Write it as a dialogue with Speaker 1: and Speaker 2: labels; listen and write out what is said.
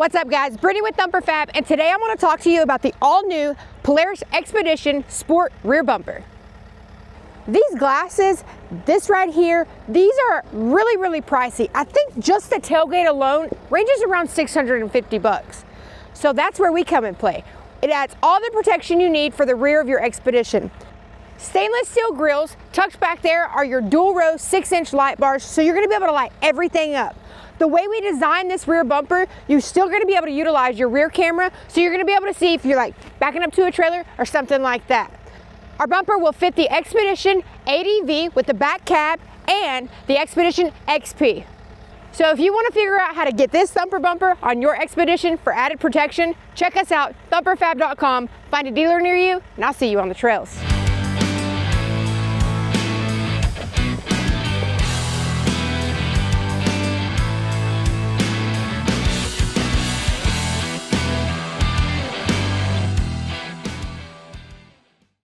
Speaker 1: What's up guys, Brittany with Thumper Fab, and today I want to talk to you about the all-new Polaris Xpedition SPORT Rear Bumper. These glasses, this right here, these are really pricey. I think just the tailgate alone ranges around 650 bucks. So that's where we come and play. It adds all the protection you need for the rear of your Xpedition. Stainless steel grills, tucked back there are your dual row 6-inch light bars, so you're gonna be able to light everything up. The way we designed this rear bumper, you're still gonna be able to utilize your rear camera, so you're gonna be able to see if you're like backing up to a trailer or something like that. Our bumper will fit the Xpedition ADV with the back cab and the Xpedition XP. So if you want to figure out how to get this Thumper bumper on your Xpedition for added protection, check us out, thumperfab.com, find a dealer near you, and I'll see you on the trails.